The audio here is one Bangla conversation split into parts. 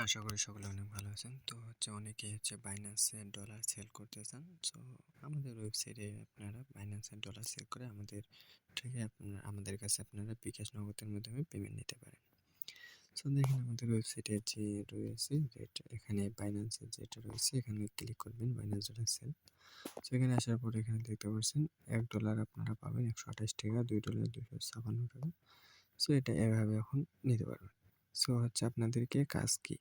আশা করি সকলে অনেক ভালো আছেন। তো অনেকেই বাইন্যান্সে ডলার সেল করতে চান। সো আমাদের ওয়েবসাইটে আপনারা বাইন্যান্সের ডলার সেল করে আমাদের থেকে আমাদের কাছে আপনারা বিকাশ নগদের মাধ্যমে পেমেন্ট নিতে পারেন। সো দেখেন আমাদের ওয়েবসাইটে যে রয়েছে এখানে বাইন্যান্সের যেটা রয়েছে এখানে ক্লিক করবেন বাইন্যান্স ডলার সেল। সো এখানে আসার পর এখানে দেখতে পাচ্ছেন $1 আপনারা পাবেন 128 টাকা, $2 256 টাকা। সো এটা এভাবে এখন নিতে পারবেন। সো আপনাদেরকে কাজ কি?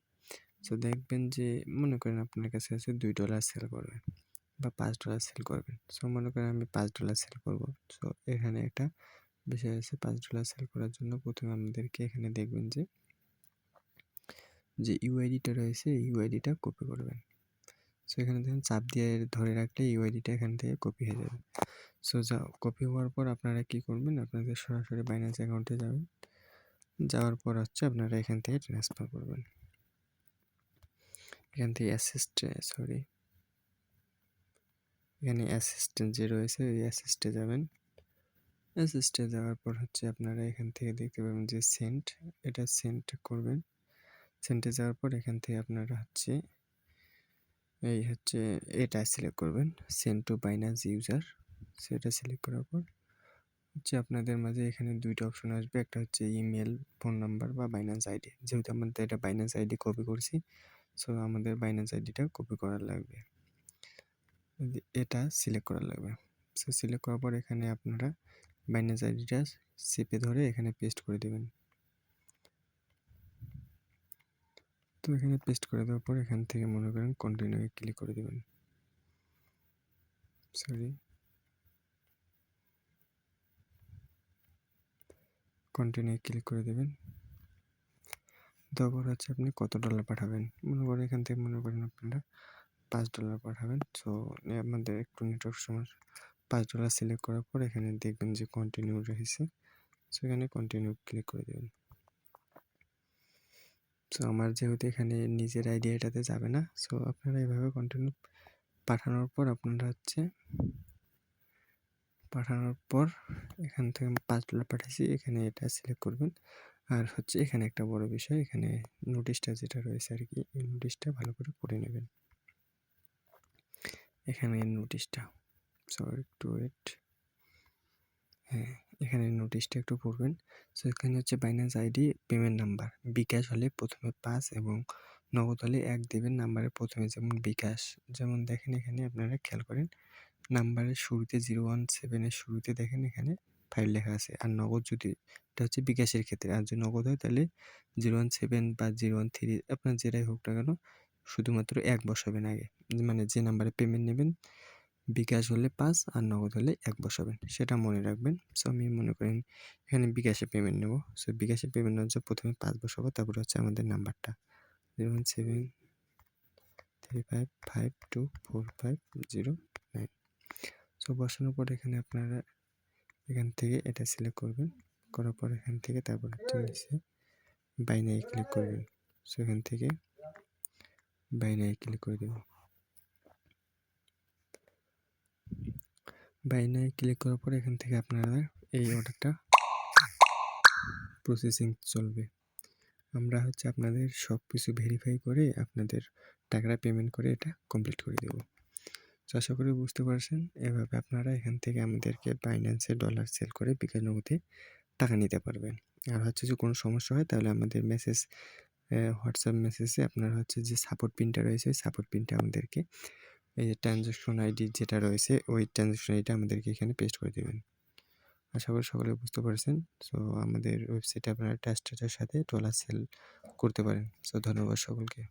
সো দেখবেন যে মনে করেন আপনার কাছে আছে $2 সেল করবেন বা $5 সেল করবেন। সো মনে করেন আমি $5 সেল করব। সো এখানে একটা বিষয় আছে, $5 সেল করার জন্য প্রথমে আমাদেরকে এখানে দেখবেন যে ইউআইডিটা রয়েছে, ইউআইডিটা কপি করবেন। সো এখানে দেখেন চাপ দিয়ে ধরে রাখলে ইউআইডিটা এখান থেকে কপি হয়ে যাবে। সো কপি হওয়ার পর আপনারা কি করবেন, আপনাদের সরাসরি বাইন্যান্স অ্যাকাউন্টে যাবেন। যাওয়ার পর আপনারা এখান থেকে ট্রান্সফার করবেন। এখান থেকে এখানে অ্যাসিস্ট্যান্ট যে রয়েছে ওই অ্যাসিস্টে যাবেন। অ্যাসিস্টে যাওয়ার পর আপনারা এখান থেকে দেখতে পাবেন যে সেন্ট, এটা সেন্ট করবেন। সেন্টে যাওয়ার পর এখান থেকে আপনারা এটা সিলেক্ট করবেন, সেন্ড টু বাইন্যান্স ইউজার। সেটা সিলেক্ট করার পর আপনাদের মাঝে এখানে দুইটা অপশন আসবে, একটা ইমেল, ফোন নাম্বার বা বাইন্যান্স আইডি। যেহেতু আমাদের এটা বাইন্যান্স আইডি কপি করছি, সো আমাদের বাইন্যান্স আইডিটা কপি করার লাগবে, এটা সিলেক্ট করা লাগবে। সো সিলেক্ট করার পর এখানে আপনারা বাইন্যান্স আইডিটা চেপে ধরে এখানে পেস্ট করে দেবেন। তো এখানে পেস্ট করে দেওয়ার পর এখান থেকে মনে করেন কন্টিনিউ ক্লিক করে দেবেন। কন্টিনিউ ক্লিক করে দেবেন। তারপর আপনি কত ডলার পাঠাবেন, মনে করেন এখান থেকে মনে করেন আপনারা $5 পাঠাবেন। সো আমাদের একটু নেটওয়ার্ক সমস্যা। $5 সিলেক্ট করার পর এখানে দেখবেন যে কন্টিনিউ রয়েছে, সো এখানে কন্টিনিউ ক্লিক করে দেবেন। সো আমার যেহেতু এখানে নিজের আইডি এটাতে যাবে না, সো আপনারা এভাবে কন্টিনিউ পাঠানোর পর আপনারা এখান থেকে $5 পাঠাচ্ছি, এখানে এটা সিলেক্ট করবেন। আর এখানে একটা বড় বিষয়, এখানে নোটিশটা যেটা রয়েছে আর কি, এই নোটিশটা ভালো করে পড়ে নেবেন। এখানে নোটিশটা, সো একটু ওয়েট, হ্যাঁ এখানে নোটিশটা একটু পড়বেন। সো এখানে বাইন্যান্স আইডি, পেমেন্ট নাম্বার, বিকাশ হলে প্রথমে 5 এবং নগদ হলে 1 দেবেন নাম্বারের প্রথমে, যেমন বিকাশ, যেমন দেখেন এখানে আপনারা খেয়াল করেন নাম্বারের শুরুতে 017 এর শুরুতে দেখেন এখানে 5 লেখা আছে। আর নগদ যদি এটা বিকাশের ক্ষেত্রে, আর যদি নগদ হয় তাহলে 017 বা 013 আপনার যেটাই হোক না কেন শুধুমাত্র 1 বসাবেন আগে, মানে যে নাম্বারে পেমেন্ট নেবেন বিকাশ হলে 5 আর নগদ হলে 1 বসাবেন, সেটা মনে রাখবেন। সো আমি মনে করেন এখানে বিকাশে পেমেন্ট নেব। সো বিকাশে পেমেন্ট প্রথমে 5 বসাবো, তারপর আমাদের নাম্বারটা 01735524509। সো বসানোর পর এখানে আপনারা এখান থেকে এটা সিলেক্ট করবেন, করার পর এখান থেকে তারপর নিচে বাইনারি ক্লিক করবেন। সো এখান থেকে বাইনারি ক্লিক করে দেব। বাইনারি ক্লিক করার পর এখান থেকে আপনারা এই অর্ডারটা প্রসেসিং চলবে। আমরা আপনাদের সব কিছু ভেরিফাই করে আপনাদের টাকাটা পেমেন্ট করে এটা কমপ্লিট করে দেব। তো আশা করি বুঝতে পারছেন, এভাবে আপনারা এখান থেকে আমাদেরকে বাইন্যান্সে ডলার সেল করে বিকাশ নগদে টাকা নিতে পারবেন। আর যে কোনো সমস্যা হয় তাহলে আমাদের হোয়াটসঅ্যাপ মেসেজে আপনারা যে সাপোর্ট পিনটা রয়েছে ওই সাপোর্ট পিনটা আমাদেরকে, এই যে ট্রানজ্যাকশন আইডি যেটা রয়েছে ওই ট্রানজ্যাকশন আইডিটা আমাদেরকে এখানে পেস্ট করে দেবেন। আশা করি সকলে বুঝতে পারছেন। সো আমাদের ওয়েবসাইটে আপনারা ট্রাস্টেডের সাথে ডলার সেল করতে পারেন। সো ধন্যবাদ সকলকে।